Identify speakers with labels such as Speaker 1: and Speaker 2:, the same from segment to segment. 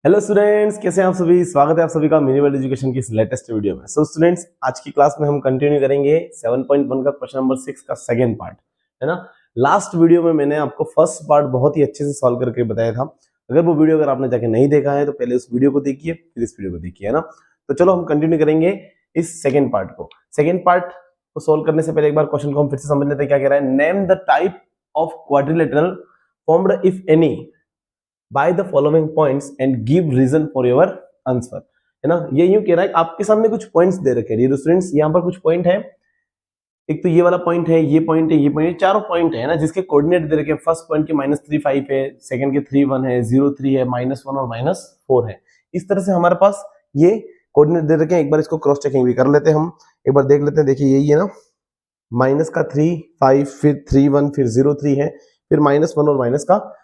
Speaker 1: Hello students, कैसे हैं आप सभी। स्वागत है आप सभी का मिनी वर्ल्ड एजुकेशन की इस लेटेस्ट वीडियो में। सो स्टूडेंट्स, आज की क्लास में हम कंटिन्यू करेंगे 7.1 का क्वेश्चन नंबर 6 का सेकंड पार्ट, है ना। लास्ट वीडियो में मैंने आपको फर्स्ट पार्ट बहुत ही अच्छे से सॉल्व करके बताया था। अगर वो वीडियो अगर आपने जाके नहीं देखा है तो पहले उस वीडियो को देखिए, फिर इस वीडियो को देखिए, है ना। तो चलो हम कंटिन्यू करेंगे इस सेकेंड पार्ट को। सेकेंड पार्ट को सोल्व करने से पहले एक बार क्वेश्चन को हम फिर से समझ लेते हैं क्या कह रहा है। Name the type of quadrilateral formed if any by the following points and give reason for your answer, है ना। ये यूं कह रहा है आपके सामने कुछ पॉइंट्स दे रखे हैं स्टूडेंट्स। यहाँ पर कुछ पॉइंट है, एक तो ये वाला पॉइंट है, ये पॉइंट है, ये पॉइंट, चारों पॉइंट है ना, जिसके कोऑर्डिनेट दे रखे हैं। फर्स्ट पॉइंट के -3 5 है, सेकंड के 3 1 है, 0 3 है, -1 और -4 है। इस तरह से हमारे पास ये कोऑर्डिनेट दे रखे हैं। एक बार इसको क्रॉस चेकिंग भी कर लेते हैं हम, एक बार देख लेते हैं। देखिए यही है ना, माइनस का 3 5, फिर 3 1, फिर 0 3 है, फिर -1 और -4।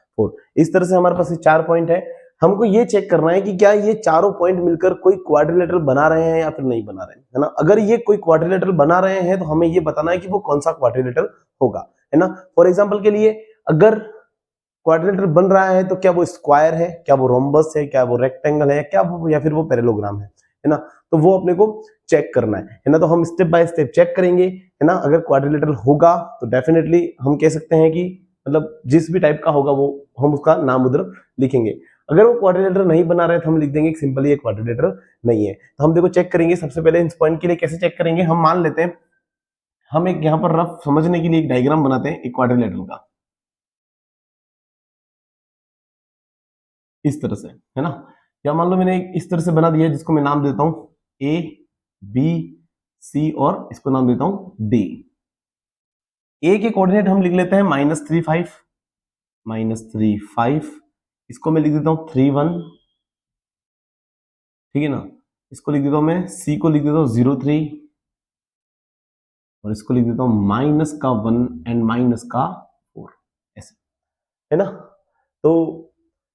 Speaker 1: इस तरह से हमारे पास ये 4 पॉइंट है। हमको ये चेक करना है कि क्या ये चारों पॉइंट मिलकर कोई क्वाड्रिलेटरल बना रहे हैं या फिर नहीं बना रहे हैं, है ना। अगर ये कोई क्वाड्रिलेटरल बना रहे हैं तो हमें ये बताना है कि वो कौन सा क्वाड्रिलेटरल होगा, है ना। फॉर एग्जांपल के लिए, अगर क्वाड्रिलेटरल बन रहा है तो क्या वो स्क्वायर है, क्या वो रोम्बस है, क्या वो रेक्टेंगल है, क्या वो या फिर वो पैरेललोग्राम है ना। तो वो अपने को चेक करना है ना। तो हम स्टेप बाय स्टेप चेक करेंगे, है ना। अगर क्वाड्रिलेटरल होगा तो डेफिनेटली हम कह सकते हैं कि मतलब जिस भी टाइप का होगा वो हम उसका नाम उधर लिखेंगे। अगर वो क्वाड्रिलेटरल नहीं बना रहे तो हम लिख देंगे सिंपली ये क्वाड्रिलेटरल नहीं है। तो हम देखो चेक करेंगे। सबसे पहले इस पॉइंट के लिए कैसे चेक करेंगे, हम मान लेते हैं, हम एक यहाँ पर रफ समझने के लिए एक डायग्राम बनाते हैं एक क्वाड्रिलेटरल का, इस तरह से, है ना। या मान लो मैंने इस तरह से बना दिया जिसको मैं नाम देता हूं ए बी सी और इसको नाम देता हूं डी। ए के कोऑर्डिनेट हम लिख लेते हैं -3 5, इसको मैं लिख देता हूं 3 1, ठीक है ना। इसको लिख देता हूं मैं, सी को लिख देता हूं 0 3, और इसको लिख देता हूं -1 एंड -4, ऐसे, है ना। तो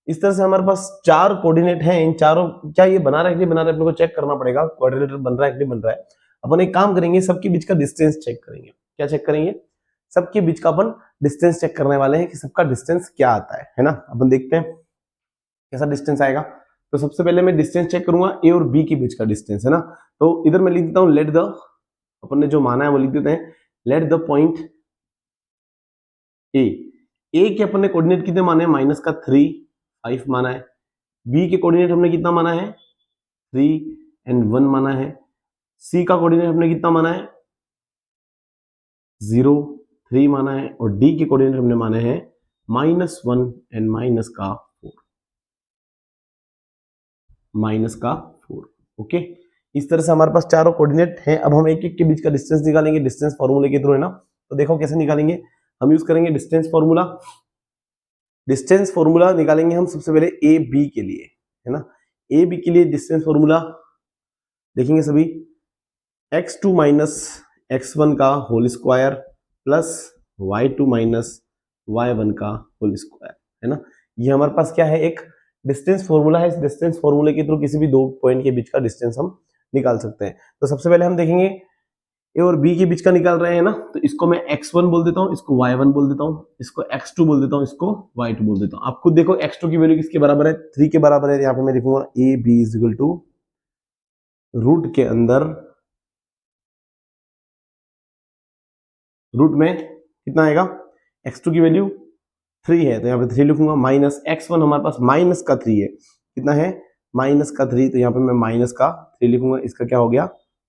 Speaker 1: इस तरह से हमारे पास 4 कोऑर्डिनेट हैं। इन चारों, क्या ये बना रहा है कि नहीं बना रहा है, अपने को चेक करना पड़ेगा। क्वाड्रिलेटरल बन रहा है कि नहीं बन रहा है। अपन एक काम करेंगे, सबके बीच का डिस्टेंस चेक करेंगे। क्या चेक करेंगे? सबके बीच का अपन डिस्टेंस चेक करने वाले हैं कि सबका डिस्टेंस क्या आता है ना। अपन देखते हैं कैसा डिस्टेंस आएगा। तो सबसे पहले मैं डिस्टेंस चेक करूंगा ए और बी के बीच का डिस्टेंस, है ना। तो इधर मैं लिख देता हूं लेट द, अपन ने जो माना है वो लिख देते हैं, लेट द पॉइंट ए। ए के अपन ने कोऑर्डिनेट कितने माने हैं? -3 5 माना है। बी के कोऑर्डिनेट हमने कितना माना है? 3 एंड 1 माना है। सी का कोऑर्डिनेट हमने कितना माना है? 0 3 माना है। और डी के कोऑर्डिनेट हमने माने हैं -1 एंड -4। ओके, इस तरह से हमारे पास चारों कोऑर्डिनेट हैं। अब हम एक एक के बीच का डिस्टेंस निकालेंगे डिस्टेंस फॉर्मूले के थ्रू, है ना। तो देखो कैसे निकालेंगे, हम यूज करेंगे डिस्टेंस फॉर्मूला। डिस्टेंस फॉर्मूला निकालेंगे हम सबसे पहले ए बी के लिए, है ना। ए बी के लिए डिस्टेंस फॉर्मूला देखेंगे सभी, x2 माइनस x1 का whole square plus y2 minus y1 का होल स्क्वायर, है ना। ये हमारे पास क्या है? एक डिस्टेंस फॉर्मूला है। इस डिस्टेंस फॉर्मूले के थ्रू किसी भी दो पॉइंट के बीच का डिस्टेंस हम निकाल सकते हैं। तो सबसे पहले हम देखेंगे ए और बी के बीच का निकाल रहे हैं ना, तो इसको मैं x1 बोल देता हूँ, इसको y1 बोल देता हूँ, इसको x2 बोल देता हूँ, इसको y2 बोल देता हूँ। आप खुद देखो x2 की वैल्यू किसके बराबर है? 3 के बराबर है। यहाँ पे मैं लिखूंगा A B is equal to root के अंदर, रूट में कितना आएगा? x2 की वैल्यू 3 है तो यहाँ पे 3 लिखूंगा, माइनस x1 हमारे पास माइनस का 3 है, कितना है? -3, तो यहाँ पे मैं -3 लिखूंगा। इसका क्या हो गया?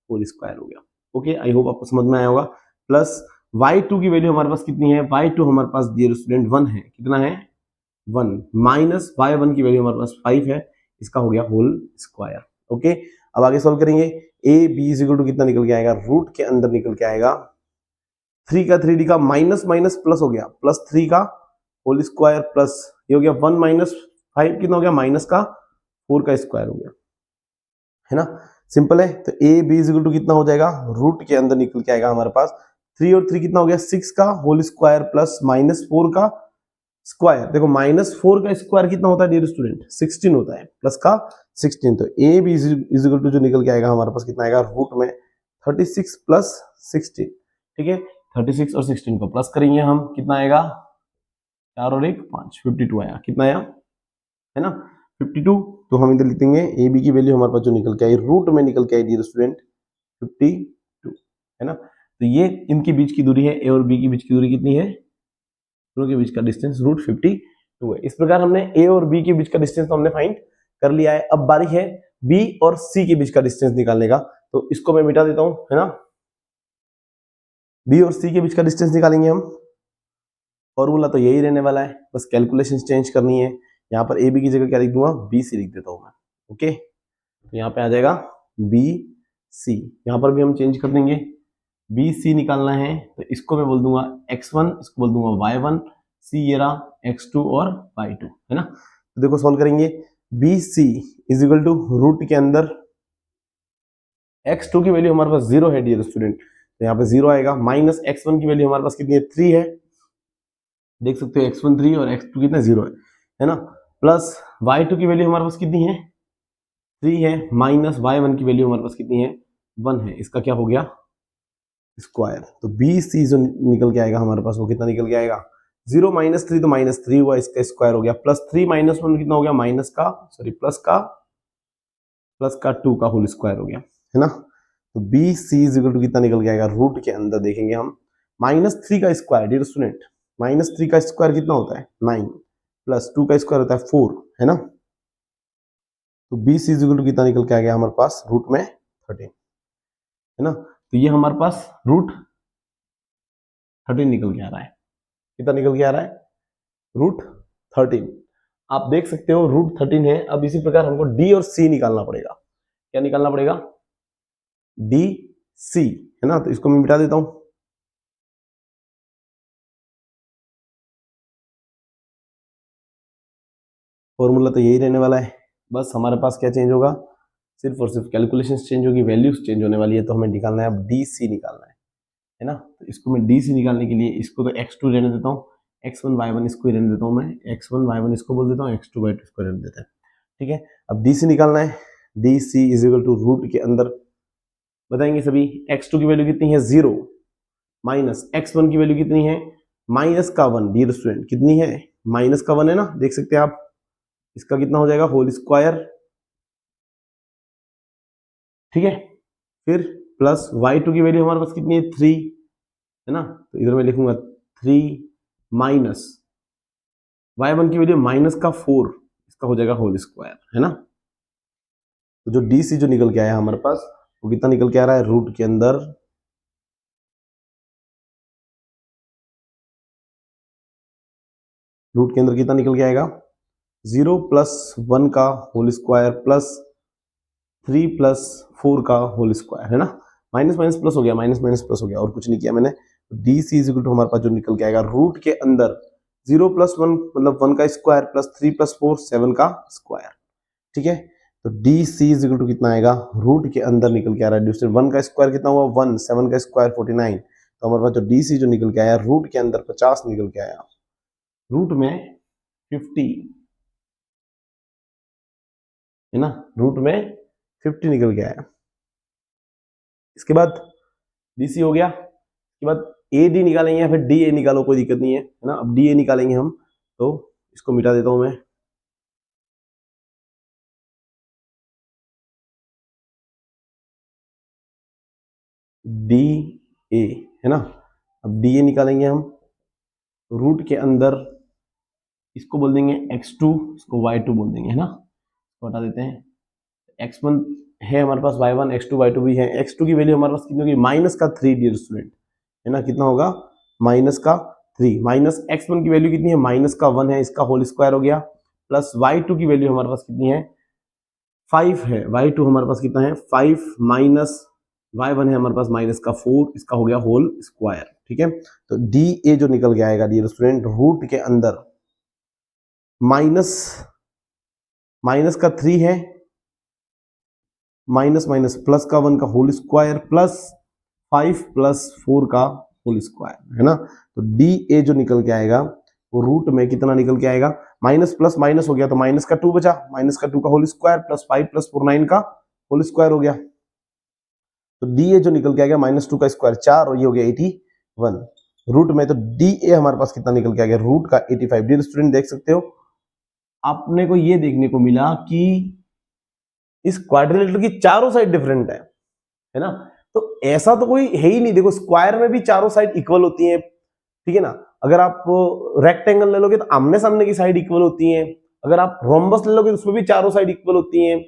Speaker 1: होल स्क्वायर हो गया। ओके, आई होप आपको समझ में आया होगा। प्लस y2 की वैल्यू हमारे पास कितनी है? y2 हमारे पास डियर स्टूडेंट 1 है, कितना है? 1, माइनस y1 की वैल्यू हमारे पास 5 है, इसका हो गया होल स्क्वायर। ओके, अब आगे सॉल्व करेंगे। A B is equal to कितना निकल के आएगा? रूट के अंदर निकल के आएगा 3 का 3d का माइनस माइनस प्लस हो गया, +3 का होल स्क्वायर प्लस ये हो गया 1 -5 कितना हो गया? -4 का स्क्वायर हो गया, है ना। सिंपल है। तो A B is equal to कितना हो जाएगा? रूट के अंदर निकल के आएगा हमारे पास 3 और 3 कितना हो गया? 6 का होल स्क्वायर प्लस -4 का स्क्वायर। देखो -4 का स्क्वायर कितना होता है डियर स्टूडेंट? 16 होता है, प्लस का 16। तो A B is equal to जो निकल के आएगा हमारे पास कितना आएगा? रूट में 36 प्लस 16, ठीक है। 36 और 16 को प्लस करेंगे हम, कितना आएगा? 4 और 1 5, 52 आया। कितना आया? है ना, 52, तो हम इधर लिख देंगे ए बी की वैल्यू हमारे पास जो निकल के आई रूट में निकल के आई डियर स्टूडेंट 52 है ना। तो ये इनके बीच की दूरी है, ए और बी के बीच की दूरी कितनी है, दोनों के बीच का डिस्टेंस रूट 52 है। इस प्रकार हमने ए और बी के बीच का डिस्टेंस तो हमने फाइंड कर लिया है। अब बारी है बी और सी के बीच का डिस्टेंस निकालने का, तो इसको मैं मिटा देता हूं, है ना। बी और सी के बीच का डिस्टेंस निकालेंगे हम, फॉर्मूला तो यही रहने वाला है, बस कैलकुलेशन चेंज करनी है। यहाँ पर ए बी की जगह क्या लिख दूंगा, बी सी लिख देता हूं मैं। ओके, तो यहाँ पे आ जाएगा बी सी, यहाँ पर भी हम चेंज कर देंगे। बी सी निकालना है तो इसको मैं बोल दूंगा x1, इसको बोल दूंगा y1, सी ये रहा x2 और y2, है ना। तो देखो सॉल्व करेंगे, B C is equal to root के अंदर x2 की वैल्यू हमारे पास 0 है डियर स्टूडेंट, तो यहाँ पे 0 आएगा, माइनस x1 की वैल्यू हमारे पास कितनी है, 3 है, देख सकते हो x1 3 और x2 कितना 0 है ना। प्लस y2 की वैल्यू हमारे पास कितनी है, 3 है, माइनस y1 की वैल्यू हमारे पास कितनी है, 1 है, इसका क्या हो गया, स्क्वायर। तो बी सी जो निकल के आएगा हमारे पास वो कितना निकल के आएगा, 0 माइनस 3 तो माइनस 3 हुआ, इसका स्क्वायर हो गया, प्लस 3 माइनस 1 कितना हो गया, माइनस का सॉरी प्लस का 2 का होल स्क्वायर हो गया, है ना। तो B C is equal to कितना निकल के आएगा, रूट के अंदर देखेंगे हम माइनस 3 का स्क्वायर, डियर स्टूडेंट माइनस 3 का स्क्वायर कितना होता है 9, प्लस 2 का स्क्वायर होता है 4, है ना। तो B C is equal to कितना निकल के आ गया हमारे पास, रूट में 13, है ना। तो ये हमारे पास रूट 13 निकल के आ रहा है, कितना निकल के आ रहा है, रूट 13। आप देख सकते हो रूट 13 है। अब इसी प्रकार हमको डी और सी निकालना पड़ेगा, क्या निकालना पड़ेगा, डी सी, है ना। तो इसको मैं मिटा देता हूं, फॉर्मूला तो यही रहने वाला है, बस हमारे पास क्या चेंज होगा, सिर्फ और सिर्फ कैलकुलेशन चेंज होगी, वैल्यूज चेंज होने वाली है। तो हमें निकालना है अब डी सी निकालना है ना। तो इसको मैं डी सी निकालने के लिए इसको तो x2 रहने देता हूँ, x1 y1 इसको ही रहने देता हूँ मैं, x1 y1 इसको बोल देता हूँ, x2 y2 इसको रहने देता है, ठीक है। अब डी सी निकालना है, D C is equal to root के अंदर बताएंगे सभी, x2 की वैल्यू कितनी है 0, माइनस x1 की वैल्यू कितनी है, माइनस का 1, डियर स्टूडेंट कितनी है, माइनस का 1 है ना, देख सकते हैं आप, इसका कितना हो जाएगा, होल स्क्वायर, ठीक है। फिर प्लस y2 की वैल्यू हमारे पास कितनी है 3, है ना। तो इधर मैं लिखूंगा 3 माइनस y1 की वैल्यू माइनस का 4, इसका हो जाएगा होल स्क्वायर, है ना। तो जो डी सी जो निकल के आया हमारे पास वो कितना निकल के आ रहा है, रूट के अंदर कितना निकल के आएगा, 0 प्लस 1 का होल स्क्वायर प्लस 3 प्लस 4 का होल स्क्वायर, है ना। माइनस माइनस प्लस हो गया, माइनस माइनस प्लस हो गया, और कुछ नहीं किया मैंने। D C is equal to हमारे पास जो निकल के आएगा, रूट के अंदर 0 प्लस 1 मतलब 1 का स्क्वायर प्लस 3 प्लस 4 7 का स्क्वायर, ठीक है। तो D C is equal to कितना आएगा, रूट के अंदर निकल के आ रहा है, 1 का स्क्वायर कितना हुआ 1, 7 का स्क्वायर 49, तो हमारे पास जो डी सी जो निकल के आया रूट के अंदर 50 निकल के आया, रूट में 50, है ना, रूट में 50 निकल के आया। इसके बाद डी सी हो गया, इसके बाद ए डी निकालेंगे या फिर डी ए निकालो, कोई दिक्कत नहीं है ना। अब डी ए निकालेंगे हम, तो इसको मिटा देता हूं मैं, डी ए, है ना। अब डी ए निकालेंगे हम, रूट के अंदर इसको बोल देंगे x2, इसको y2 बोल देंगे, है ना। तो हटा देते हैं, x1 है हमारे पास, y1 x2 y2 भी है। x2 की वैल्यू हमारे पास कितनी होगी, माइनस का 3, डियर स्टूडेंट, है ना, कितना होगा, माइनस का 3, माइनस x1 की वैल्यू कितनी है, माइनस का 1 है, इसका होल स्क्वायर हो गया, प्लस y2 की वैल्यू हमारे पास कितनी है 5 है, y2 हमारे पास कितना है 5, माइनस y1 है हमारे पास माइनस का 4, इसका हो गया होल स्क्वायर, ठीक है। तो डी ए जो निकल के आएगा डियर स्टूडेंट, रूट के अंदर माइनस का 3 है, माइनस माइनस प्लस का 1 का होल स्क्वायर प्लस 5 प्लस 4 का होल स्क्वायर, है ना। तो डी ए जो निकल के आएगा वो रूट में कितना निकल के आएगा, माइनस प्लस माइनस हो गया तो माइनस का 2 बचा, माइनस का 2 का होल स्क्वायर प्लस 5 प्लस 4 9 का होल स्क्वायर हो गया। तो डी ए जो निकल के आएगा -2 का स्क्वायर 4, और ये हो गया 81 रूट में। तो डी ए हमारे पास कितना निकल के आ गया, रूट का 85, डियर स्टूडेंट देख सकते हो आपने को ये देखने को मिला कि इस क्वाड्रिलेटरल की चारों साइड डिफरेंट है ना। तो ऐसा तो कोई है ही नहीं। देखो स्क्वायर में भी चारों साइड इक्वल होती हैं, ठीक है ना। अगर आप रेक्टेंगल ले लोगे तो आमने सामने की साइड इक्वल होती हैं। अगर आप रोम्बस ले लोगे तो उसमें भी चारों साइड इक्वल होती हैं।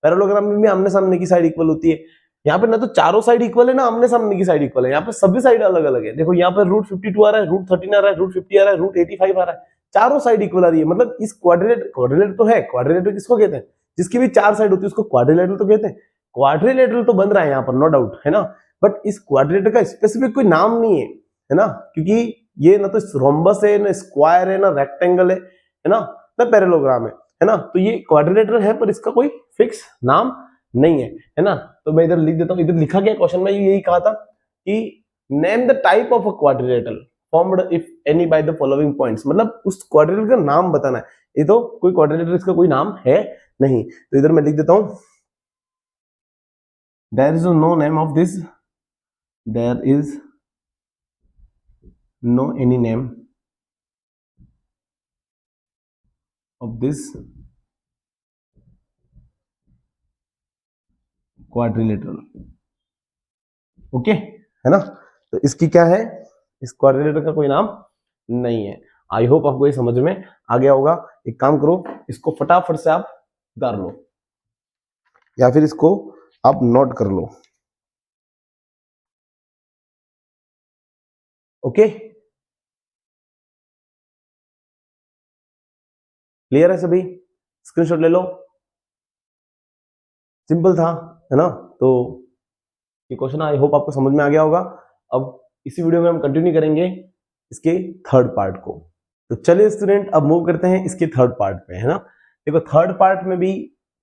Speaker 1: पैरेललोग्राम में भी आमने सामने की साइड इक्वल होती है। यहाँ पे ना तो चारों साइड इक्वल है ना आमने सामने की साइड इक्वल है, यहाँ पे सभी साइड अलग अलग है। देखो यहाँ पे √52 आ रहा है, √13 आ रहा है, √50 आ रहा है, √85 आ रहा है, चारों साइड इक्वल आ रही है। मतलब इस क्वाड्रिलेटरल तो है। क्वाड्रिलेटरल किसको कहते हैं? जिसकी भी चार साइड होती है उसको क्वाड्रिलेटरल तो कहते हैं। क्वाड्रिलेटरल तो बन रहा है यहाँ पर, नो डाउट, है ना। बट इस क्वाड्रिलेटरल का स्पेसिफिक कोई नाम नहीं है ना, क्योंकि ये ना तो रोम्बस है, ना स्क्वायर है, ना रेक्टेंगल है ना पैरेललोग्राम है ना। तो ये क्वाड्रिलेटरल है पर इसका कोई फिक्स नाम नहीं है ना। तो मैं इधर लिख देता हूं। इधर लिखा गया क्वेश्चन में यही कहा था कि name the type of a quadrilateral formed if any by the following points. मतलब उस क्वाड्रिलेटरल का नाम बताना है। ये तो कोई क्वाड्रिलेटरल इसका कोई नाम है नहीं। तो इधर मैं लिख देता हूं, there is no name of this, there is no any name of this quadrilateral, okay है ना। तो इसकी क्या है, इस क्वाड्रिलेटरल का कोई नाम नहीं है। आई होप आपको ये समझ में आ गया होगा। एक काम करो, इसको फटाफट से आप उतार लो या फिर इसको आप नोट कर लो, ओके। क्लियर है सभी? स्क्रीनशॉट ले लो। सिंपल था, है ना। तो ये क्वेश्चन आई होप आपको समझ में आ गया होगा। अब इसी वीडियो में हम कंटिन्यू करेंगे इसके थर्ड पार्ट को। तो चलिए स्टूडेंट अब मूव करते हैं इसके थर्ड पार्ट पे, है ना। देखो थर्ड पार्ट में भी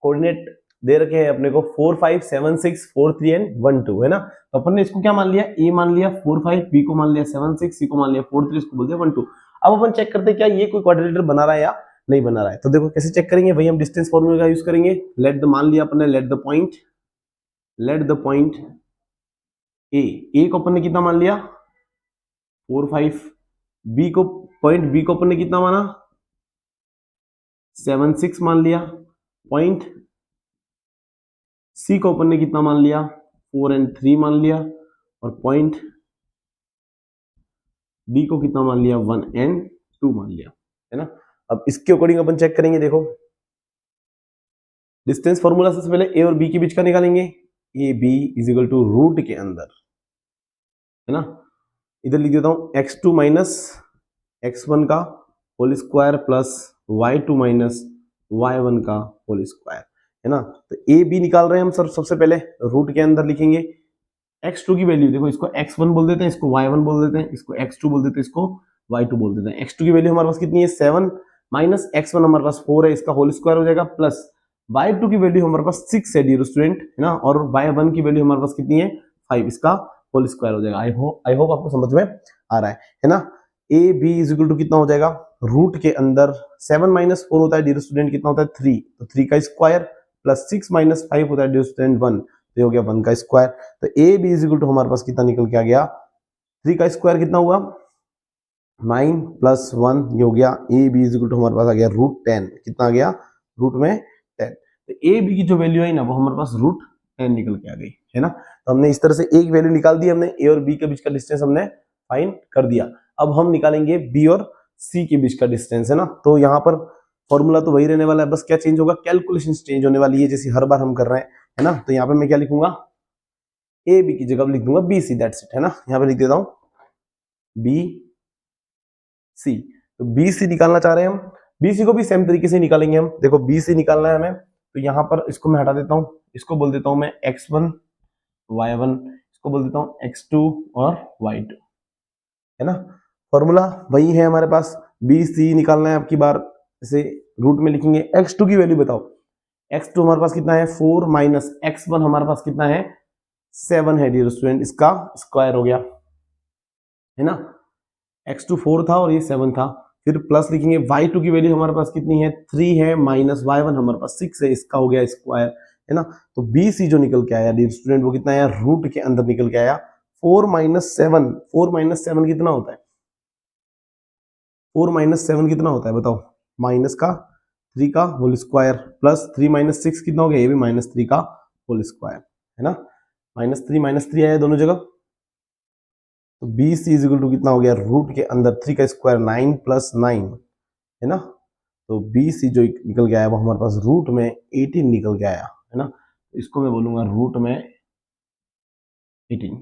Speaker 1: कोऑर्डिनेट दे रखे हैं अपने को 4 5 7 6 4 3 एंड 1 2, है ना। तो अपन ने इसको क्या मान लिया, ए मान लिया 4 5, बी को मान लिया 7 6, सी को मान लिया 4 3, इसको बोलते हैं 1 2। अब अपन चेक करते हैं क्या ये कोई क्वाड्रिलेटरल बना रहा है या नहीं बना रहा है। तो देखो कैसे चेक करेंगे, वही हम डिस्टेंस फॉर्मूला का यूज करेंगे। लेट द, मान लिया अपन ने, लेट द पॉइंट ए को अपन ने कितना मान लिया 4 5, बी को, पॉइंट बी को अपन ने कितना माना 7 6 मान लिया, पॉइंट सी को अपन ने कितना मान लिया 4 एंड 3 मान लिया, और पॉइंट डी को कितना मान लिया 1 एंड 2 मान लिया, है ना। अब इसके अकॉर्डिंग अपन चेक करेंगे। देखो डिस्टेंस फॉर्मूला सबसे पहले ए और बी के बीच का निकालेंगे। A B is equal to root के अंदर, है ना, इधर लिख देता हूं x2 माइनस x1 का whole square plus y2 minus y1 का होल स्क्वायर, है ना। तो ए बी निकाल रहे हैं हम सबसे पहले रूट के अंदर लिखेंगे x2 की वैल्यू। देखो इसको x1 बोल देते हैं, इसको y1 बोल देते हैं, इसको x2 बोल देते हैं, इसको y2 बोल देते हैं। x2 की वैल्यू हमारे पास कितनी है 7 माइनस x1 हमारे पास 4 है, इसका होल स्क्वायर हो जाएगा, प्लस y2 की वैल्यू हमारे पास 6 है डियर स्टूडेंट, है ना, और y1 की वैल्यू हमारे पास कितनी है 5, इसका होल स्क्वायर हो जाएगा। आई होप आपको समझ में आ रहा है ना। A B is equal to कितना हो जाएगा, रूट के अंदर 7 माइनस 4 होता है डियर स्टूडेंट, कितना होता है 3, तो 3 का स्क्वायर, प्लस 6 माइनस 5 होता है डियर स्टूडेंट 1, तो हो गया 1 का स्क्वायर। तो A B is equal to हमारे पास कितना निकल के आ गया, 3 का स्क्वायर कितना हुआ 9 प्लस 1, ये हो गया A B is equal to हमारे पास आ गया √10, कितना आ गया रूट में 10। तो ए बी की जो वैल्यू है ना वो हमारे पास √10 निकल के आ गई, है ना। तो हमने इस तरह से एक वैल्यू निकाल दी, हमने ए और बी के बीच का डिस्टेंस हमने फाइंड कर दिया। अब हम निकालेंगे बी और सी के बीच का डिस्टेंस, है ना। तो यहाँ पर फॉर्मूला तो वही रहने वाला है, बस क्या चेंज होगा, कैलकुलेशन चेंज होने वाली है, जैसे हर बार हम कर रहे हैं, है ना। तो यहाँ पे मैं क्या लिखूंगा, ए बी की जगह लिख दूंगा बी सी, दैट्स इट, है ना। यहाँ पे लिख देता हूं बी सी। तो बी सी निकालना चाह रहे हैं हम, बी सी को भी सेम तरीके से निकालेंगे हम। देखो बी सी निकालना है हमें, तो यहाँ पर इसको मैं हटा देता हूँ, इसको बोल देता हूँ मैं x1 y1, इसको बोल देता हूँ x2 और y2, है ना। फॉर्मूला वही है हमारे पास, बी सी निकालना है। आपकी बार इसे रूट में लिखेंगे, x2 की वैल्यू बताओ, x2 हमारे पास कितना है 4 माइनस x1 हमारे पास कितना है 7 है डियर स्टूडेंट, इसका स्क्वायर हो गया, है ना। x2 4 था और ये 7 था, फिर प्लस लिखेंगे y2 की वैल्यू हमारे पास कितनी है 3 है, माइनस y1 हमारे पास 6 है, इसका हो गया स्क्वायर, है ना। तो बी सी जो निकल के आया डियर स्टूडेंट वो कितना आया, रूट के अंदर निकल के आया 4 माइनस 7। 4 माइनस 7 कितना होता है, 4 माइनस 7 कितना होता है बताओ, माइनस का 3 का होल स्क्वायर प्लस 3 माइनस 6 कितना हो गया, ये भी -3 का होल स्क्वायर है ना, -3 आया दोनों जगह। तो B C is equal to कितना हो गया, रूट के अंदर 3 का स्क्वायर 9 प्लस 9 है ना। तो बी सी जो निकल के आया वो हमारे पास रूट में 18 निकल के आया है ना। इसको मैं बोलूंगा रूट में 18,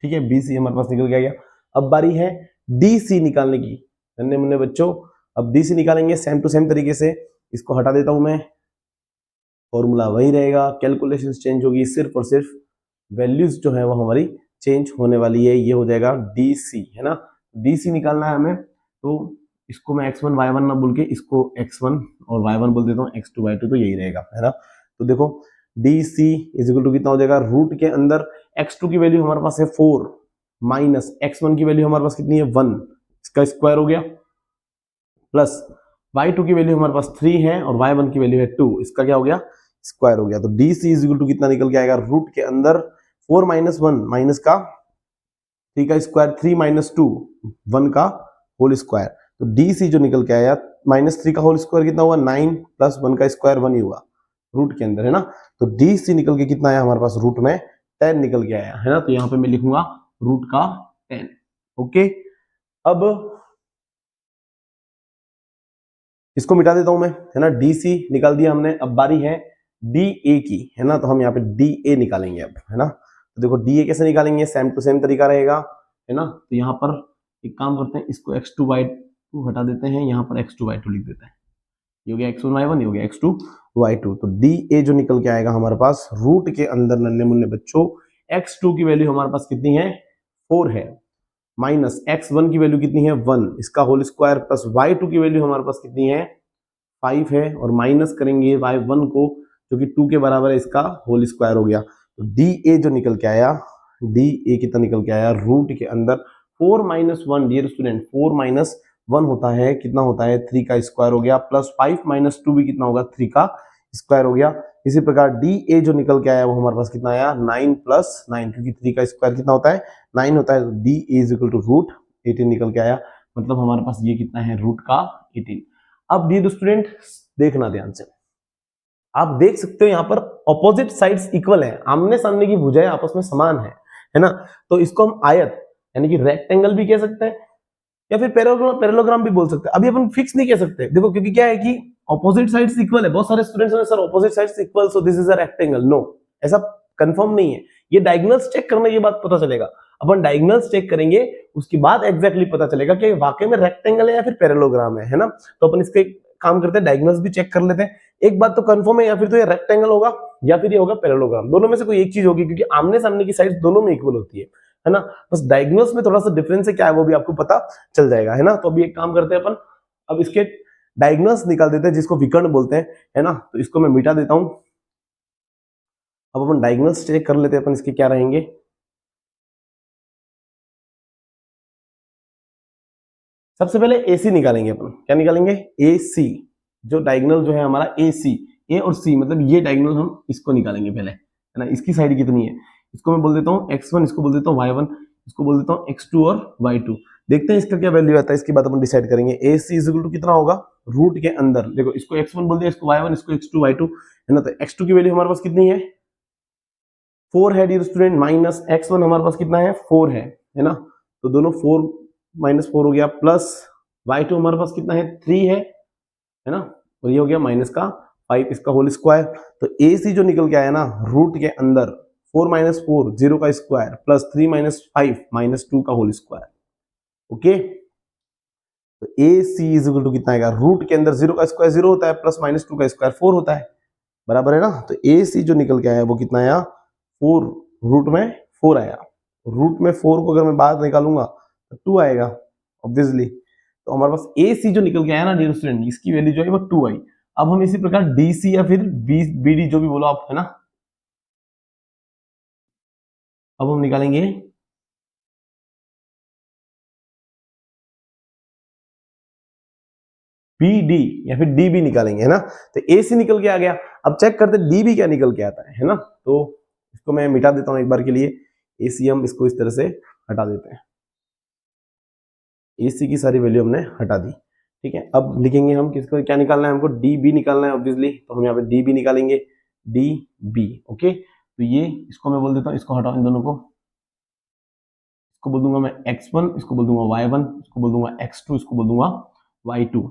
Speaker 1: ठीक है। बी सी हमारे पास निकल के आ गया। अब बारी है डी सी निकालने की, नन्हे मुन्ने बच्चों। अब डी सी निकालेंगे सेम टू सेम तरीके से। इसको हटा देता हूं मैं, फॉर्मूला वही रहेगा, कैलकुलेशन चेंज होगी, सिर्फ और सिर्फ वैल्यूज जो है वो हमारी चेंज होने वाली है। ये हो जाएगा डी सी है ना। डी सी निकालना है हमें, तो इसको मैं x1 y1 ना बोल के इसको x1 और y1 बोल देता हूँ, x2 y2 तो यही रहेगा है ना। तो देखो D C is equal to कितना हो जाएगा, रूट के अंदर x2 की वैल्यू हमारे पास है 4 माइनस x1 की वैल्यू हमारे पास कितनी है 1, इसका स्क्वायर हो गया, प्लस y2 की वैल्यू हमारे पास 3 है और y1 की वैल्यू है 2, इसका क्या हो गया, स्क्वायर हो गया। तो D C is equal to कितना निकल के आएगा, रूट के अंदर 4 माइनस 1 माइनस का 3 का स्क्वायर 3 माइनस 2 1 का होल स्क्वायर। तो डी सी जो निकल के आया -3 का होल स्क्वायर कितना हुआ 9 प्लस 1 का स्क्वायर 1 ही हुआ रूट के अंदर है ना। तो डी सी निकल के कितना आया हमारे पास, रूट में 10 निकल के आया है ना। तो यहाँ पे मैं लिखूंगा रूट का 10। ओके, अब इसको मिटा देता हूं मैं है ना। डी सी निकाल दिया हमने। अब बारी है डी ए की है ना। तो हम यहाँ पे डी ए निकालेंगे अब है ना। तो देखो डी ए कैसे निकालेंगे, सेम टू सेम तरीका रहेगा है ना। तो यहाँ पर एक काम करते हैं, इसको x2 y2 हटा देते हैं, यहाँ पर x2 y2 लिख देते हैं। ये हो गया x1 y1, ये हो गया x2 y2। तो डी ए जो निकल के आएगा हमारे पास, रूट के अंदर नन्हे मुन्ने बच्चों x2 की वैल्यू हमारे पास कितनी है 4 है, माइनस x1 की वैल्यू कितनी है 1, इसका होल स्क्वायर, प्लस y2 की वैल्यू हमारे पास कितनी है 5 है, और माइनस करेंगे y1 को जो कि 2 के बराबर है, इसका होल स्क्वायर हो गया। तो डी ए जो निकल के आया, डी ए कितना निकल के आया, रूट के अंदर 4 माइनस 1, डियर स्टूडेंट 4 माइनस 1 होता है कितना होता है 3 का स्क्वायर हो गया, प्लस 5 माइनस 2 भी कितना होगा 3 का स्क्वायर हो गया। इसी प्रकार डी ए जो निकल के आया वो हमारे पास कितना आया 9 प्लस 9, क्योंकि 3 का स्क्वायर कितना होता है 9 होता है। D A is equal to root 18 निकल के आया, मतलब हमारे पास ये कितना है रूट का 18। अब डियर स्टूडेंट देखना ध्यान से, आप देख सकते हो यहाँ पर ऑपोजिट साइड्स इक्वल है, आमने सामने की भुजाएं आपस में समान है ना। तो इसको हम आयत यानी कि रेक्टेंगल भी कह सकते हैं या फिर पैरेललोग्राम भी बोल सकते हैं। अभी अपन फिक्स नहीं कह सकते, देखो क्योंकि क्या है कि ऑपोजिट साइड्स इक्वल है। बहुत सारे स्टूडेंट्स ने sir opposite sides equal so this is a rectangle, no ऐसा कंफर्म नहीं है। ये डायगोनल्स चेक करने के बाद पता चलेगा। अपन डायगोनल्स चेक करेंगे उसके बाद एग्जैक्टली पता चलेगा कि वाकई में रेक्टेंगल है या फिर पैरेललोग्राम है ना। तो अपन इसके काम करते हैं, डायगोनल्स भी चेक कर लेते हैं। एक बात तो कंफर्म है, या फिर तो ये रेक्टेंगल होगा या फिर ये होगा पैरेललोग्राम, दोनों में से कोई एक चीज होगी, क्योंकि आमने सामने की साइड्स दोनों में इक्वल होती है ना। बस डायगोनल्स में थोड़ा सा डिफरेंस है, क्या है वो भी आपको पता चल जाएगा है ना। तो अभी एक काम करते हैं अपन, अब इसके डायगोनल्स निकाल देते हैं जिसको विकर्ण बोलते हैं है ना। तो इसको मैं मिटा देता हूं। अब अपन डायगोनल्स चेक कर लेते हैं, अपन इसके क्या रहेंगे। सबसे पहले AC निकालेंगे अपन, क्या निकालेंगे AC, जो डायगोनल जो है हमारा AC, A और C मतलब ये डायगोनल हम इसको निकालेंगे पहले है ना। इसकी साइड कितनी है, इसको मैं बोल देता हूँ x1, इसको बोल देता हूँ y1, इसको बोल देता हूँ x2 और y2। देखते हैं इसका क्या वैल्यू आता है, इसके बाद अपन डिसाइड करेंगे। AC इज इक्वल टू कितना होगा, रूट के अंदर देखो इसको x1 बोल दिया, इसको y1, इसको x2 y2 है ना। तो x2 की वैल्यू हमारे पास कितनी है 4 है डियर स्टूडेंट, माइनस x1 हमारे पास कितना है 4 है ना। तो दोनों 4 माइनस 4 हो गया, प्लस y2 हमारे पास कितना है 3 है ना, और ये हो गया माइनस का 5, इसका होल स्क्वायर। तो AC जो निकल के आया ना रूट के अंदर 4 माइनस 4 0 का स्क्वायर, प्लस 3 माइनस 5 माइनस 2 का होल स्क्वायर। ओके, तो AC इज इक्वल टू कितना आएगा, रूट के अंदर 0 का स्क्वायर 0 होता है, प्लस माइनस 2 का स्क्वायर 4 होता है, बराबर है ना। तो AC जो निकल के आया वो कितना आया 4, रूट में 4 आया। रूट में 4 को अगर मैं बाहर निकालूंगा तो 2 आएगा ऑब्वियसली। तो हमारे पास AC जो निकल के आया ना डियर स्टूडेंट, इसकी वैल्यू जो है वो 2 आई। अब हम इसी प्रकार DC या फिर BD जो भी बोलो आप है ना, अब हम निकालेंगे BD या फिर DB निकालेंगे है ना। तो AC निकल के आ गया, अब चेक करते DB क्या निकल के आता है ना। तो इसको मैं मिटा देता हूं एक बार के लिए, AC हम इसको इस तरह से हटा देते हैं। AC की सारी वैल्यू हमने हटा दी, ठीक है, अब लिखेंगे हम किसको, क्या निकालना है हमको, डी बी निकालना है ऑब्वियसली, तो हम यहाँ पे डी बी निकालेंगे, डी बी। ओके, तो ये इसको मैं बोल देता हूँ, इसको हटाओ इन दोनों को, इसको बोल दूंगा मैं x1, इसको बोल दूंगा y1, इसको बोल दूंगा x2, इसको बोल दूंगा y2।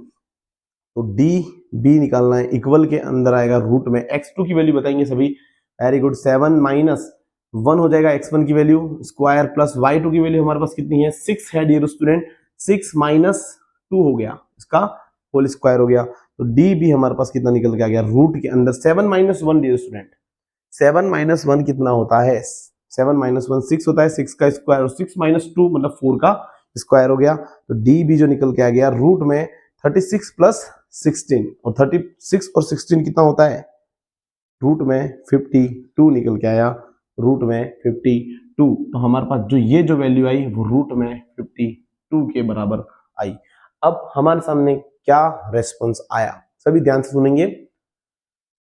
Speaker 1: तो डी बी निकालना है, इक्वल के अंदर आएगा रूट में x2 की वैल्यू बताएंगे सभी, वेरी गुड, 7 माइनस 1 हो जाएगा x1 की वैल्यू, स्क्वायर प्लस y2 की वैल्यू हमारे पास कितनी है, 6 है डियर स्टूडेंट, 6 माइनस 2 हो गया, इसका होल स्क्वायर हो गया। तो डी बी हमारे पास कितना निकल के आ गया, रूट के अंदर 7 माइनस 1 डियर स्टूडेंट, 7 माइनस 1 कितना होता है, 7 माइनस 1 6 होता है, 6 का स्क्वायर, और 6 माइनस 2 मतलब 4 का स्क्वायर हो गया। तो डी बी जो निकल के आ गया रूट में 36 प्लस 16, और 36 और 16 कितना होता है, रूट में 52 निकल के आया, रूट में 52। तो हमारे पास जो ये जो वैल्यू आई वो रूट में 52 के बराबर आई। अब हमारे सामने क्या रेस्पॉन्स आया, सभी ध्यान से सुनेंगे।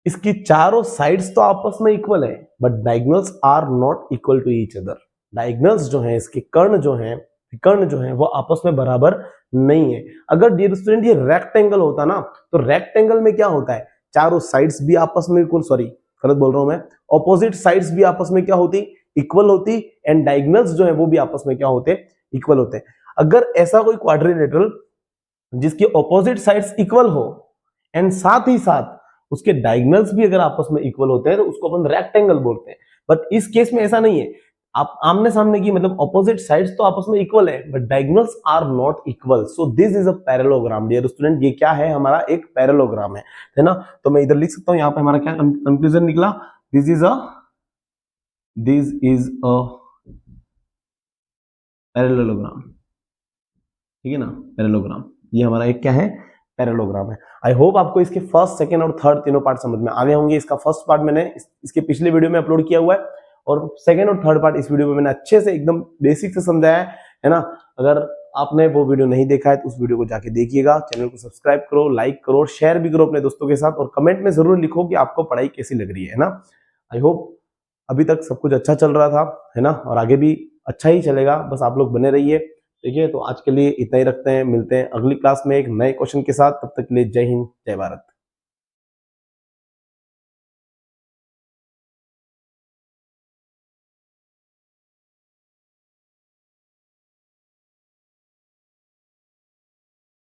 Speaker 1: इसकी चारों साइड्स तो आपस में इक्वल है, but diagonals are not equal to each other. Diagonals जो है, इसके कर्ण जो है वो आपस में बराबर नहीं है। अगर डियर स्टूडेंट ये रेक्टेंगल होता ना, तो रेक्टेंगल में क्या होता है, चारों साइड्स भी आपस में इक्वल, सॉरी गलत बोल रहा हूं मैं, ऑपोजिट साइड्स भी आपस में क्या होती, इक्वल होती, एंड डायगोनल्स जो है वो भी आपस में क्या होते, इक्वल होते। अगर ऐसा कोई क्वाड्रिलेटरल जिसके ऑपोजिट साइड्स इक्वल हो एंड साथ ही साथ उसके डायगोनल्स भी अगर आपस में इक्वल होते हैं तो उसको अपन रेक्टेंगल बोलते हैं। बट इस केस में ऐसा नहीं है, आप आमने सामने की मतलब ऑपोजिट साइड्स तो आपस में इक्वल है, but diagonals are not equal, so this is a parallelogram dear student. ये क्या है, हमारा एक पैरेललोग्राम है ना। तो मैं इधर लिख सकता हूं, यहाँ पे हमारा क्या कंक्लूजन निकला, दिस इज अ पैरेललोग्राम, ठीक है ना, पैरेललोग्राम, ये हमारा एक क्या है, पैरेललोग्राम है। आई होप आपको इसके फर्स्ट, सेकंड और थर्ड तीनों पार्ट समझ में आ गए होंगे। इसका फर्स्ट पार्ट मैंने इसके पिछले वीडियो में अपलोड किया हुआ है, और सेकंड और थर्ड पार्ट इस वीडियो में मैंने अच्छे से एकदम बेसिक से समझाया है ना। अगर आपने वो वीडियो नहीं देखा है तो उस वीडियो को जाके देखिएगा, चैनल को सब्सक्राइब करो, लाइक करो, शेयर भी करो अपने दोस्तों के साथ, और कमेंट में जरूर लिखो कि आपको पढ़ाई कैसी लग रही है ना। आई होप अभी तक सब कुछ अच्छा चल रहा था, है ना, और आगे भी अच्छा ही चलेगा, बस आप लोग बने रहिए। ठीक है, तो आज के लिए इतना ही रखते हैं, मिलते हैं अगली क्लास में एक नए क्वेश्चन के साथ, तब तक के लिए जय हिंद, जय भारत।